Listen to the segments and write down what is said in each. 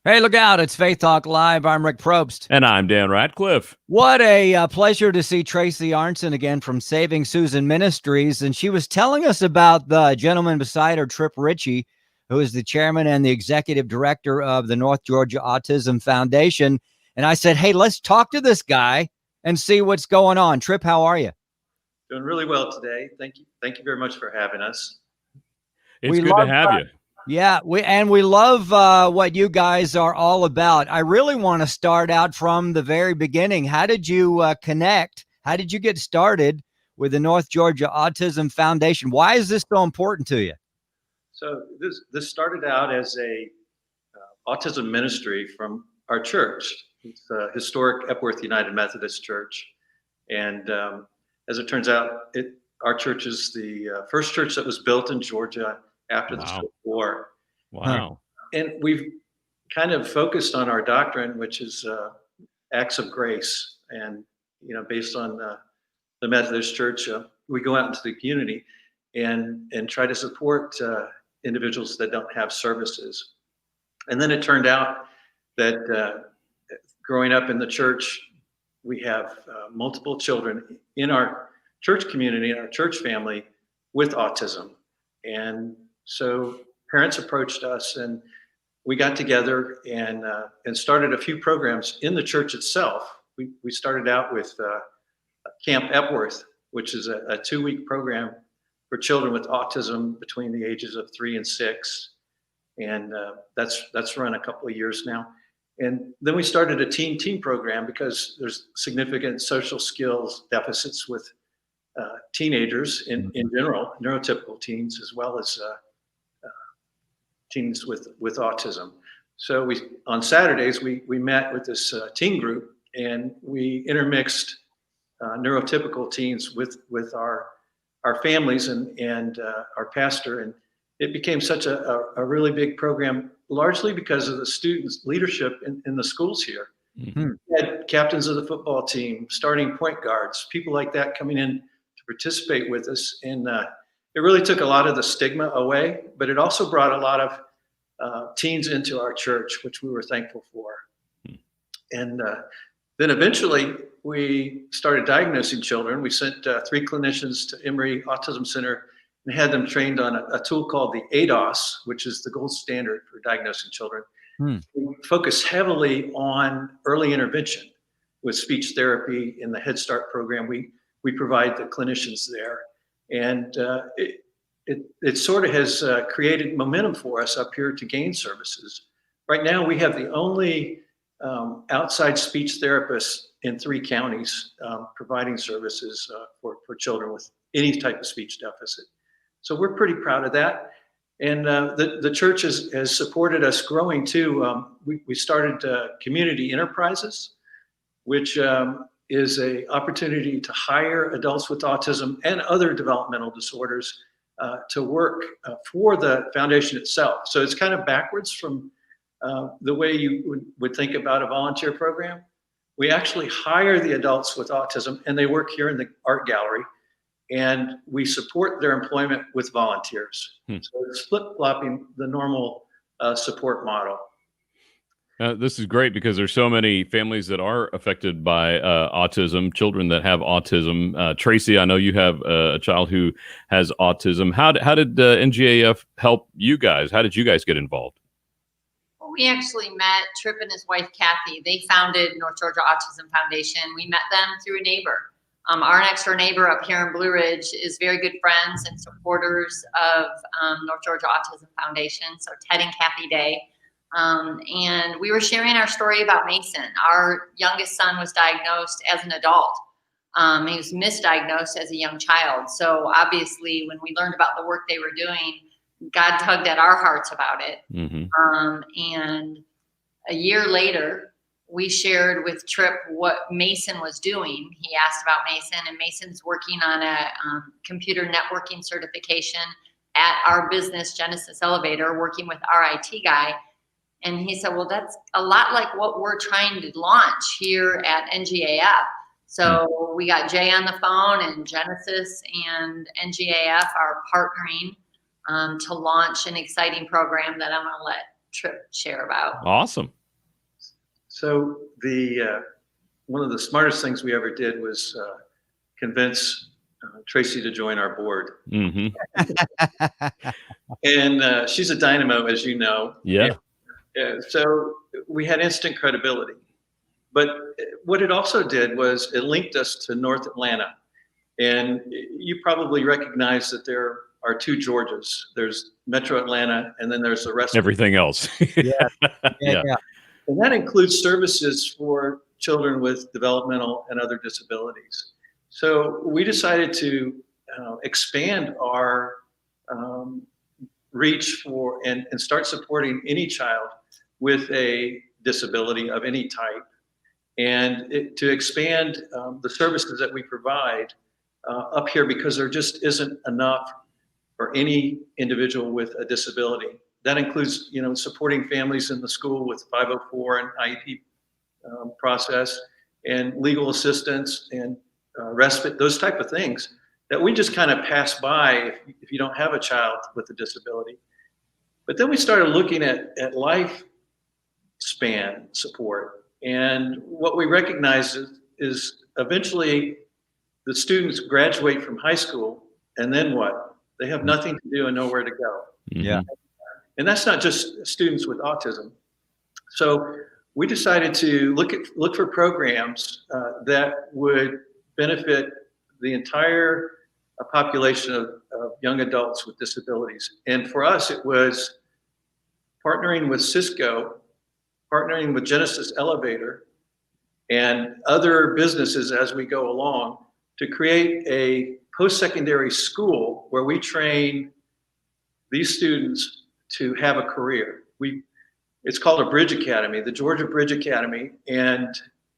Hey, look out. It's Faith Talk Live. I'm Rick Probst. And I'm Dan Ratcliffe. What a pleasure to see Tracy Arntzen again from Saving Susan Ministries. And she was telling us about the gentleman beside her, Trip Ritchie, who is the chairman and the executive director of the North Georgia Autism Foundation. And I said, hey, let's talk to this guy and see what's going on. Trip, how are you? Doing really well today. Thank you. Thank you very much for having us. It's good to have you. Yeah, we love what you guys are all about. I really want to start out from the very beginning. How did you connect? How did you get started with the North Georgia Autism Foundation? Why is this so important to you? So this started out as a autism ministry from our church. It's a historic Epworth United Methodist Church, and as it turns out, our church is the first church that was built in Georgia after the Civil War. Wow. And we've kind of focused on our doctrine, which is acts of grace. And, based on the Methodist Church, we go out into the community and try to support individuals that don't have services. And then it turned out that growing up in the church, we have multiple children in our church community, in our church family with autism. And so parents approached us, and we got together and started a few programs in the church itself. We started out with Camp Epworth, which is a 2-week program for children with autism between the ages of 3 and 6, and that's run a couple of years now. And then we started a teen program because there's significant social skills deficits with teenagers in general, neurotypical teens, as well as teens with autism. So on Saturdays, we met with this teen group, and we intermixed neurotypical teens with our families and our pastor. And it became such a really big program, largely because of the students' leadership in the schools here. Mm-hmm. We had captains of the football team, starting point guards, people like that coming in to participate with us. And it really took a lot of the stigma away, but it also brought a lot of teens into our church, which we were thankful for. And then eventually we started diagnosing children. We sent 3 clinicians to Emory Autism Center and had them trained on a tool called the ADOS, which is the gold standard for diagnosing children. We focus heavily on early intervention with speech therapy in the Head Start program. We provide the clinicians there. And it sort of has created momentum for us up here to gain services. Right now, we have the only outside speech therapists in 3 counties providing services for children with any type of speech deficit. So we're pretty proud of that. And the church has supported us growing too. We started community enterprises, which is an opportunity to hire adults with autism and other developmental disorders to work for the foundation itself. So it's kind of backwards from the way you would think about a volunteer program. We actually hire the adults with autism, and they work here in the art gallery, and we support their employment with volunteers. So it's flip-flopping the normal support model. This is great because there's so many families that are affected by autism, children that have autism. Tracy, I know you have a child who has autism. How did NGAF help you guys? How did you guys get involved? Well, we actually met Tripp and his wife, Kathy. They founded North Georgia Autism Foundation. We met them through a neighbor. Our next door neighbor up here in Blue Ridge is very good friends and supporters of North Georgia Autism Foundation. So Ted and Kathy Day. And we were sharing our story about Mason. Our youngest son was diagnosed as an adult. He was misdiagnosed as a young child. So obviously, when we learned about the work they were doing, God tugged at our hearts about it. And a year later, we shared with Tripp what Mason was doing. He asked about Mason, and Mason's working on a computer networking certification at our business, Genesis Elevator, working with our IT guy. And he said, well, that's a lot like what we're trying to launch here at NGAF. So we got Jay on the phone, and Genesis and NGAF are partnering to launch an exciting program that I'm going to let Trip share about. Awesome. So one of the smartest things we ever did was convince Tracy to join our board. Mm-hmm. And she's a dynamo, as you know. Yeah. So we had instant credibility. But what it also did was it linked us to North Atlanta. And you probably recognize that there are two Georgias. There's Metro Atlanta, and then there's the rest Everything else. Yeah. And that includes services for children with developmental and other disabilities. So we decided to expand our reach for and start supporting any child with a disability of any type, and to expand the services that we provide up here, because there just isn't enough for any individual with a disability. That includes, supporting families in the school with 504 and IEP process, and legal assistance and respite, those type of things that we just kind of pass by if you don't have a child with a disability. But then we started looking at lifespan support. And what we recognized is eventually the students graduate from high school, and then what? They have nothing to do and nowhere to go. Yeah. And that's not just students with autism. So we decided to look for programs that would benefit the entire population of young adults with disabilities. And for us, it was partnering with Cisco, partnering with Genesis Elevator, and other businesses as we go along to create a post-secondary school where we train these students to have a career. It's called a Bridge Academy, the Georgia Bridge Academy. And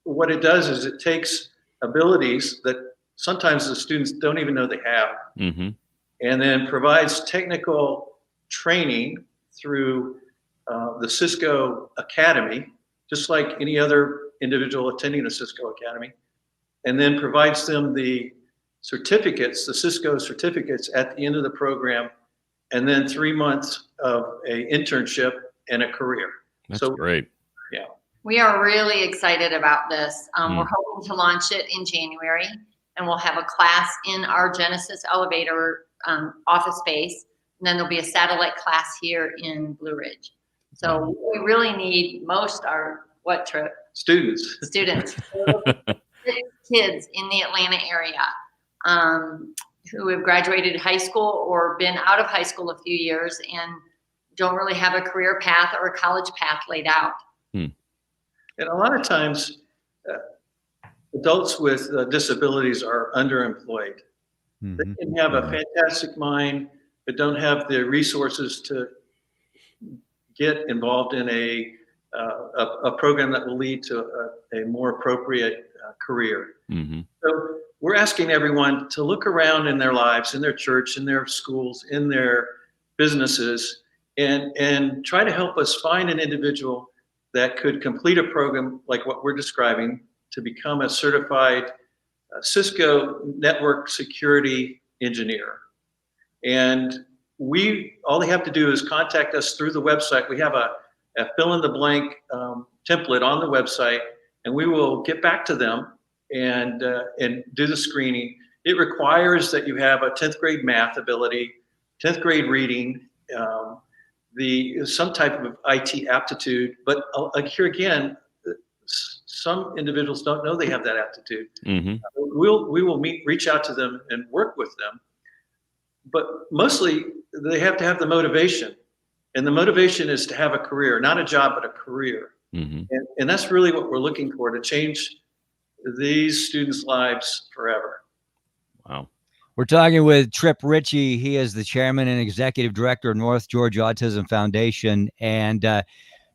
what it does is it takes abilities that sometimes the students don't even know they have, Mm-hmm. and then provides technical training through the Cisco Academy, just like any other individual attending a Cisco Academy, and then provides them the certificates, the Cisco certificates at the end of the program, and then 3 months of a internship and a career. That's So great. yeah. We are really excited about this. We're hoping to launch it in January, and we'll have a class in our Genesis Elevator office space, and then there'll be a satellite class here in Blue Ridge. So we really need what Trip? Students. Students, kids in the Atlanta area who have graduated high school or been out of high school a few years and don't really have a career path or a college path laid out. And a lot of times, adults with disabilities are underemployed. Mm-hmm. They can have a fantastic mind, but don't have the resources to get involved in a program that will lead to a more appropriate career. Mm-hmm. So we're asking everyone to look around in their lives, in their church, in their schools, in their businesses, and try to help us find an individual that could complete a program like what we're describing to become a certified Cisco network security engineer. And all they have to do is contact us through the website. We have a fill in the blank template on the website, and we will get back to them and do the screening. It requires that you have a 10th grade math ability, 10th grade reading, some type of IT aptitude. But here again, some individuals don't know they have that aptitude. Mm-hmm. We will reach out to them and work with them. But mostly they have to have the motivation. And the motivation is to have a career, not a job, but a career. Mm-hmm. And that's really what we're looking for, to change these students' lives forever. Wow. We're talking with Trip Ritchie. He is the chairman and executive director of North Georgia Autism Foundation. And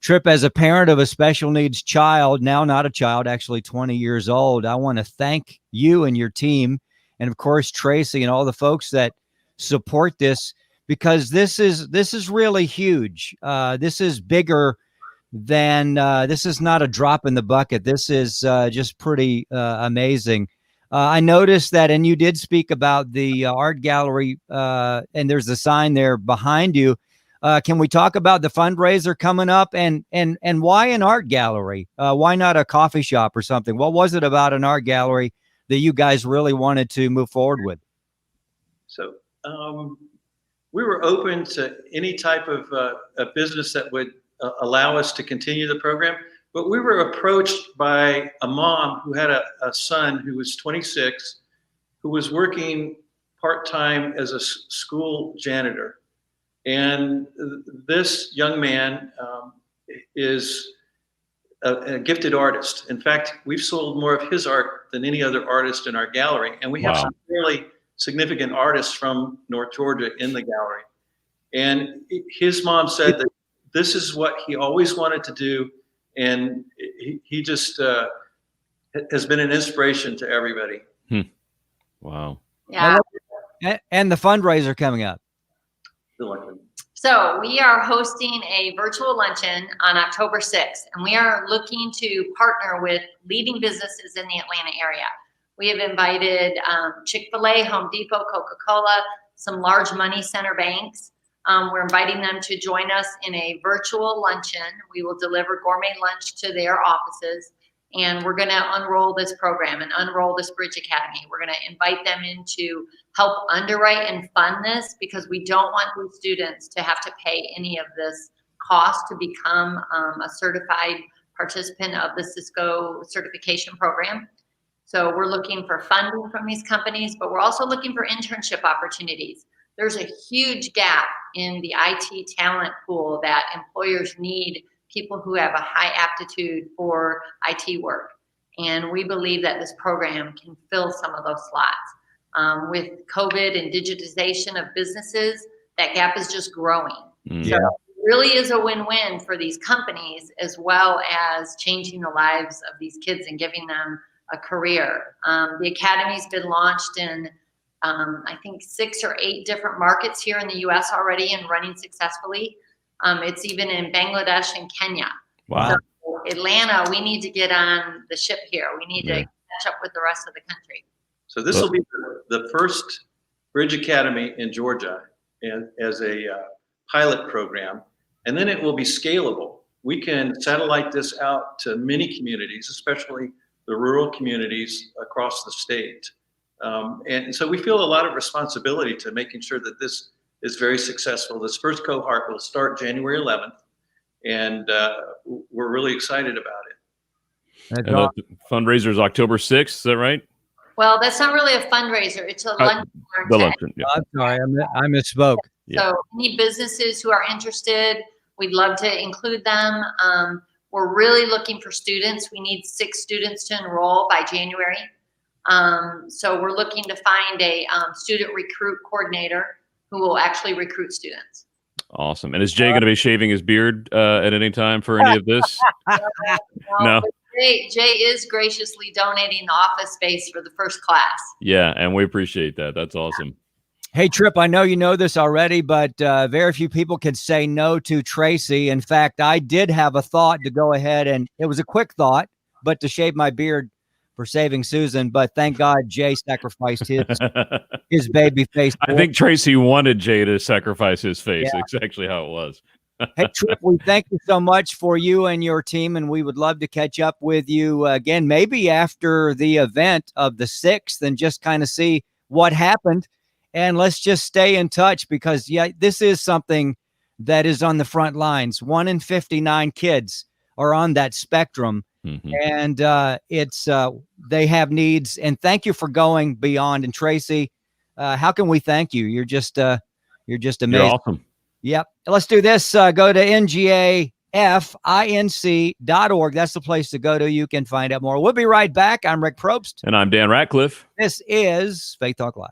Trip, as a parent of a special needs child, now not a child, actually 20 years old, I want to thank you and your team, and of course Tracy and all the folks that support this, because this is really huge. This is bigger than this is not a drop in the bucket. This is just pretty amazing. I noticed that, and you did speak about the art gallery, and there's a sign there behind you. Can we talk about the fundraiser coming up and why an art gallery? Why not a coffee shop or something? What was it about an art gallery that you guys really wanted to move forward with? So we were open to any type of a business that would allow us to continue the program. But we were approached by a mom who had a son who was 26, who was working part-time as a school janitor. And this young man is a gifted artist. In fact, we've sold more of his art than any other artist in our gallery. And we have some really significant artists from North Georgia in the gallery. And his mom said that this is what he always wanted to do. And he just has been an inspiration to everybody. Wow. Yeah. And the fundraiser coming up. So we are hosting a virtual luncheon on October 6th, and we are looking to partner with leading businesses in the Atlanta area. We have invited Chick-fil-A, Home Depot, Coca-Cola, some large money center banks. We're inviting them to join us in a virtual luncheon. We will deliver gourmet lunch to their offices, and we're going to unroll this program and unroll this Bridge Academy. We're going to invite them in to help underwrite and fund this, because we don't want these students to have to pay any of this cost to become a certified participant of the Cisco certification program. So we're looking for funding from these companies, but we're also looking for internship opportunities. There's a huge gap in the IT talent pool that employers need people who have a high aptitude for IT work. And we believe that this program can fill some of those slots. With COVID and digitization of businesses, that gap is just growing. So it really is a win-win for these companies, as well as changing the lives of these kids and giving them a career. The Academy's been launched in I think 6 or 8 different markets here in the US already and running successfully. It's even in Bangladesh and Kenya. Wow. So Atlanta, we need to get on the ship here. We need to catch up with the rest of the country. So this will be the first Bridge Academy in Georgia as a pilot program, and then it will be scalable. We can satellite this out to many communities, especially the rural communities across the state. And so we feel a lot of responsibility to making sure that this is very successful. This first cohort will start January 11th, and we're really excited about it. And the fundraiser is October 6th, is that right? Well, that's not really a fundraiser. It's a luncheon. The luncheon, yeah. I'm sorry, I misspoke. So any businesses who are interested, we'd love to include them. We're really looking for students. We need 6 students to enroll by January. So we're looking to find a student recruit coordinator who will actually recruit students. Awesome. And is Jay going to be shaving his beard at any time for any of this? No. Jay is graciously donating the office space for the first class. Yeah, and we appreciate that. That's awesome. Hey, Tripp, I know you know this already, but very few people can say no to Tracy. In fact, I did have a thought to go ahead, and it was a quick thought, but to shave my beard for saving Susan. But thank God Jay sacrificed his baby face. I think Tracy wanted Jay to sacrifice his face. Yeah. That's actually how it was. Hey, Tripp, we thank you so much for you and your team, and we would love to catch up with you again, maybe after the event of the 6th, and just kind of see what happened. And let's just stay in touch, because, this is something that is on the front lines. 1 in 59 kids are on that spectrum, and they have needs. And thank you for going beyond. And Tracy, how can we thank you? You're just amazing. You're awesome. Yep. Let's do this. Go to ngafinc.org. That's the place to go to. You can find out more. We'll be right back. I'm Rick Probst. And I'm Dan Ratcliffe. This is Faith Talk Live.